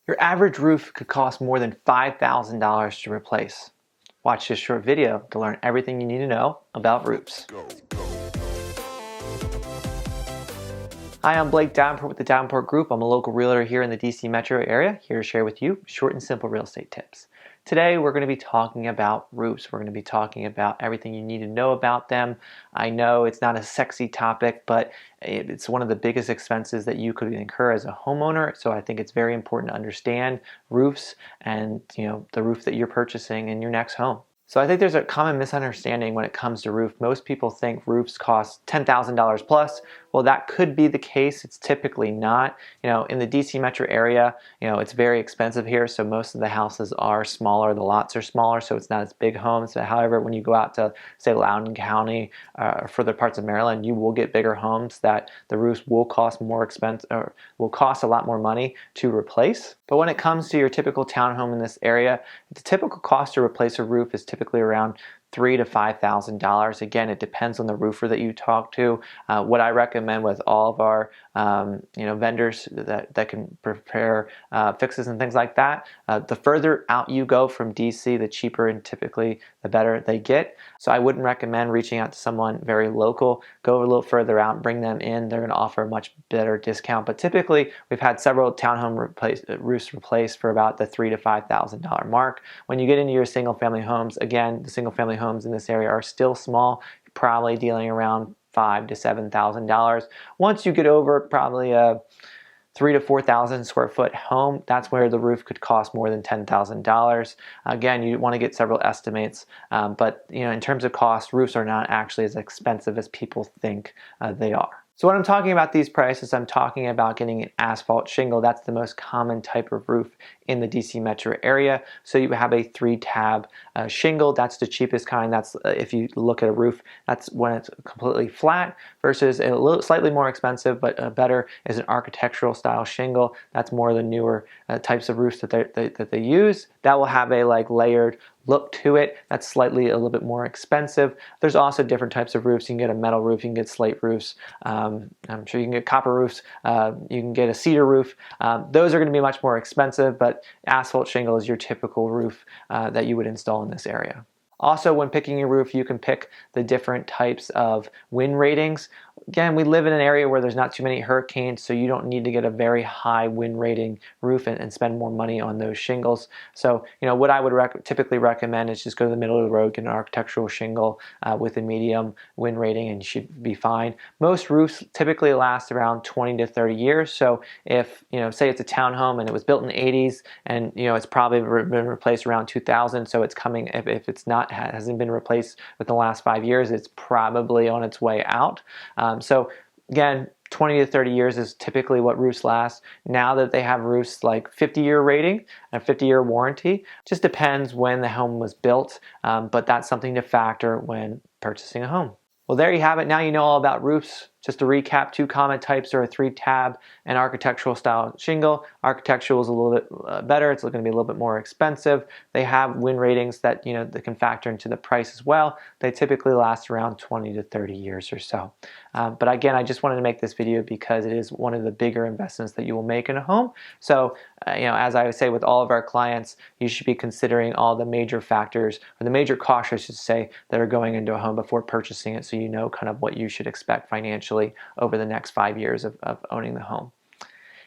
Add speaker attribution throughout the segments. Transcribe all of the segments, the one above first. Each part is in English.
Speaker 1: Your average roof could cost more than $5,000 to replace. Watch this short video to learn everything you need to know about roofs. Hi, I'm Blake Davenport with the Davenport Group. I'm a local realtor here in the DC metro area, here to share with you short and simple real estate tips. Today, we're going to be talking about roofs. We're going to be talking about everything you need to know about them. I know it's not a sexy topic, but it's one of the biggest expenses that you could incur as a homeowner. So I think it's very important to understand roofs and the roof that you're purchasing in your next home. So I think there's a common misunderstanding when it comes to roof. Most people think roofs cost $10,000 plus. Well, that could be the case. It's typically not. In the DC metro area, it's very expensive here, so most of the houses are smaller, the lots are smaller, so it's not as big homes. However, when you go out to, say, Loudoun County or further parts of Maryland, you will get bigger homes that the roofs will cost more expensive, or will cost a lot more money to replace. But when it comes to your typical townhome in this area, the typical cost to replace a roof is typically around $3,000 to $5,000. Again, it depends on the roofer that you talk to. What I recommend with all of our vendors that can prepare fixes and things like that, the further out you go from DC, the cheaper and typically the better they get. So I wouldn't recommend reaching out to someone very local. Go a little further out and bring them in. They're going to offer a much better discount. But typically, we've had several townhome roofs replaced for about the $3,000 to $5,000 mark. When you get into your single-family homes, again, the single-family homes in this area are still small, probably dealing around $5,000 to $7,000. Once you get over probably a 3,000 to 4,000 square foot home, that's where the roof could cost more than $10,000. Again, you want to get several estimates, but in terms of cost, roofs are not actually as expensive as people think they are. So when I'm talking about these prices, I'm talking about getting an asphalt shingle. That's the most common type of roof in the DC metro area. So you have a 3-tab shingle. That's the cheapest kind. That's if you look at a roof, that's when it's completely flat, versus a little slightly more expensive but better is an architectural style shingle. That's more the newer types of roofs that they use. That will have a layered look to it. That's slightly a little bit more expensive. There's also different types of roofs. You can get a metal roof, you can get slate roofs, I'm sure you can get copper roofs, you can get a cedar roof. Those are going to be much more expensive, but asphalt shingle is your typical roof that you would install in this area. Also, when picking your roof, you can pick the different types of wind ratings. Again, we live in an area where there's not too many hurricanes, so you don't need to get a very high wind rating roof and spend more money on those shingles. So, what I would typically recommend is just go to the middle of the road, get an architectural shingle with a medium wind rating, and you should be fine. Most roofs typically last around 20 to 30 years. So if, say it's a townhome and it was built in the 80s and, it's probably been replaced around 2000, so it's coming, if it's not, hasn't been replaced within the last 5 years, it's probably on its way out. So again, 20 to 30 years is typically what roofs last. Now that they have roofs like 50-year rating and 50-year warranty, just depends when the home was built, but that's something to factor when purchasing a home. Well, there you have it. Now you know all about roofs. Just to recap, 2 common types are a 3-tab and architectural style shingle. Architectural is a little bit better. It's going to be a little bit more expensive. They have wind ratings that that can factor into the price as well. They typically last around 20 to 30 years or so. But again, I just wanted to make this video because it is one of the bigger investments that you will make in a home. So, as I would say with all of our clients, you should be considering all the major factors, or the major costs, I should say, that are going into a home before purchasing it, so you know kind of what you should expect financially over the next 5 years of owning the home.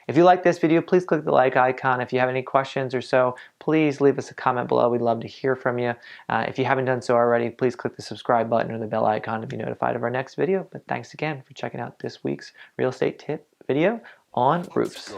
Speaker 1: If you like this video, please click the like icon. If you have any questions or so, please leave us a comment below. We'd love to hear from you. If you haven't done so already, please click the subscribe button or the bell icon to be notified of our next video. But thanks again for checking out this week's real estate tip video on roofs.